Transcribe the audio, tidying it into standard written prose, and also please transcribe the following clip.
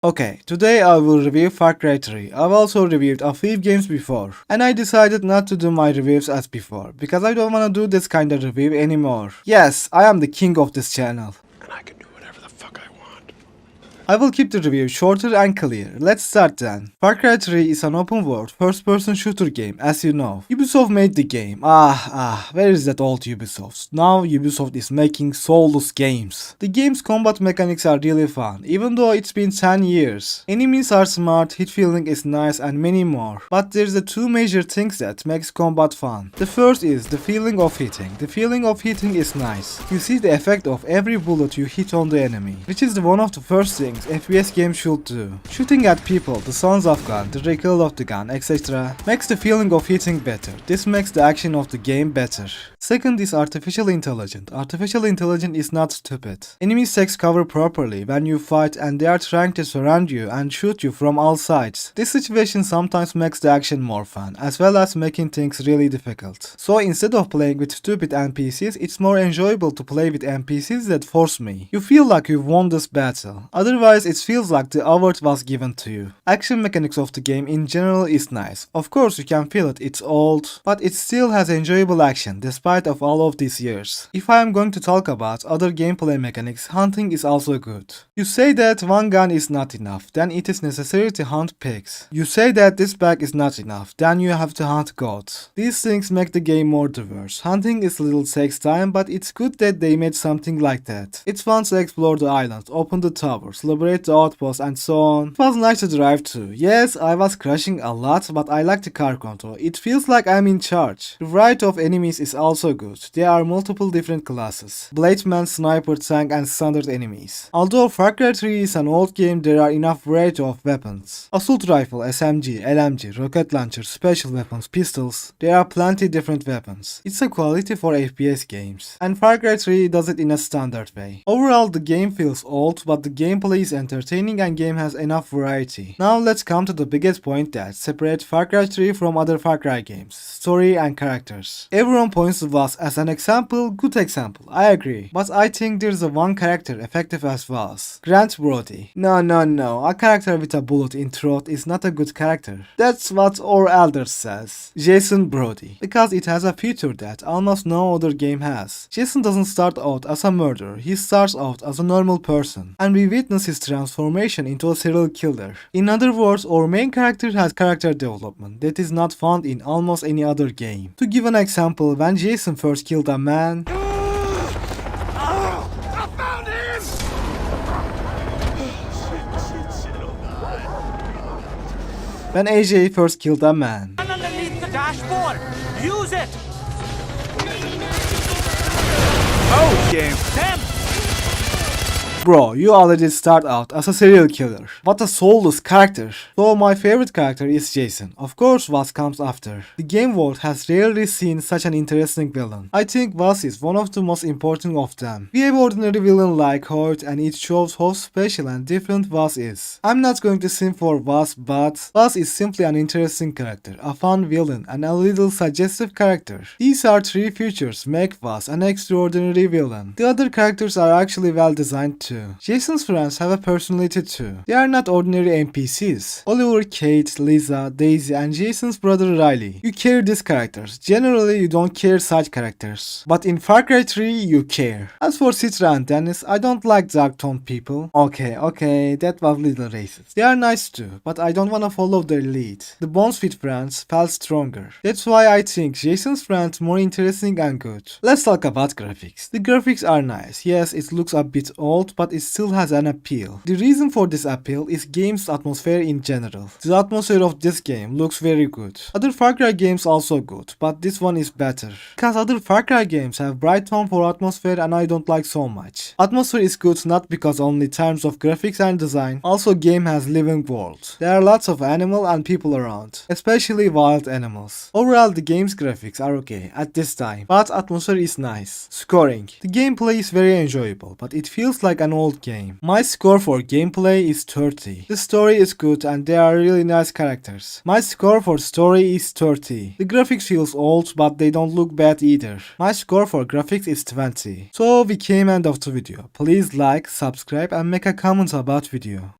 Okay, today I will review Far Cry 3. I've also reviewed a few games before, and I decided not to do my reviews as before, because I don't wanna do this kind of review anymore. Yes, I am the king of this channel. And I can do whatever the fuck I want. I will keep the review shorter and clear. Let's start then. Far Cry 3 is an open world first-person shooter game, as you know. Ubisoft made the game. Where is that old Ubisoft? Now Ubisoft is making soulless games. The game's combat mechanics are really fun, even though it's been 10 years. Enemies are smart, hit feeling is nice and many more. But there's the two major things that makes combat fun. The first is the feeling of hitting. The feeling of hitting is nice. You see the effect of every bullet you hit on the enemy, which is one of the first things FPS games should do. Shooting at people, the sounds of gun, the recoil of the gun, etc. makes the feeling of hitting better. This makes the action of the game better. Second is artificial intelligence. Artificial intelligence is not stupid. Enemies take cover properly when you fight and they are trying to surround you and shoot you from all sides. This situation sometimes makes the action more fun, as well as making things really difficult. So instead of playing with stupid NPCs, it's more enjoyable to play with NPCs that force me. You feel like you've won this battle. Otherwise, it feels like the award was given to you. Action mechanics of the game in general is nice. Of course, you can feel it's old, but it still has enjoyable action despite of all of these years. If I am going to talk about other gameplay mechanics, hunting is also good. You say that one gun is not enough, then it is necessary to hunt pigs. You say that this bag is not enough, then you have to hunt goats. These things make the game more diverse. Hunting is little takes time, but it's good that they made something like that. It's fun to explore the island, open the towers, liberate the outpost and so on. It was nice to drive too. Yes, I was crashing a lot, but I like the car control. It feels like I'm in charge. The variety of enemies is also good. There are multiple different classes: Blademan, Sniper, Tank and standard enemies. Although Far Cry 3 is an old game, there are enough variety of weapons. Assault rifle, SMG, LMG, rocket launcher, special weapons, pistols. There are plenty different weapons. It's a quality for FPS games. And Far Cry 3 does it in a standard way. Overall, the game feels old, but the gameplay is entertaining and game has enough variety. Now let's come to the biggest point that separates Far Cry 3 from other Far Cry games: story and characters. Everyone points to Vaz as an example, good example, I agree. But I think there's a one character effective as Vaz: Grant Brody. No, a character with a bullet in throat is not a good character. That's what our elders says. Jason Brody. Because it has a feature that almost no other game has. Jason doesn't start out as a murderer, he starts out as a normal person. And we witness his transformation into a serial killer. In other words, our main character has character development that is not found in almost any other game. To give an example, when Jason first killed a man, when AJ first killed a man, Underneath the dashboard! Use it! Oh, game. Damn! bro, you already start out as a serial killer. What a soulless character. So my favorite character is Jason. Of course Vaz comes after. The game world has rarely seen such an interesting villain. I think Vaz is one of the most important of them. We have ordinary villain like Hoyt and it shows how special and different Vaz is. I'm not going to sing for Vaz, but Vaz is simply an interesting character, a fun villain and a little suggestive character. These are three features make Vaz an extraordinary villain. The other characters are actually well designed too. Jason's friends have a personality too. They are not ordinary NPCs. Oliver, Kate, Lisa, Daisy and Jason's brother Riley. You care these characters. Generally you don't care side characters. But in Far Cry 3 you care. As for Citra and Dennis, I don't like dark-toned people. Okay, that was little racist. They are nice too, but I don't wanna follow their lead. The bonds with friends felt stronger. That's why I think Jason's friends more interesting and good. Let's talk about graphics. The graphics are nice. Yes, it looks a bit old, but it still has an appeal. The reason for this appeal is game's atmosphere in general. The atmosphere of this game looks very good. Other Far Cry games also good, but this one is better. Because other Far Cry games have bright tone for atmosphere and I don't like so much. Atmosphere is good not because only terms of graphics and design, also game has living world. There are lots of animal and people around, especially wild animals. Overall the game's graphics are okay at this time, but atmosphere is nice. Scoring. The gameplay is very enjoyable, but it feels like an old game. My score for gameplay is 30. The story is good and there are really nice characters. My score for story is 30. The graphics feels old but they don't look bad either. My score for graphics is 20. So we came end of the video. Please like, subscribe and make a comment about video.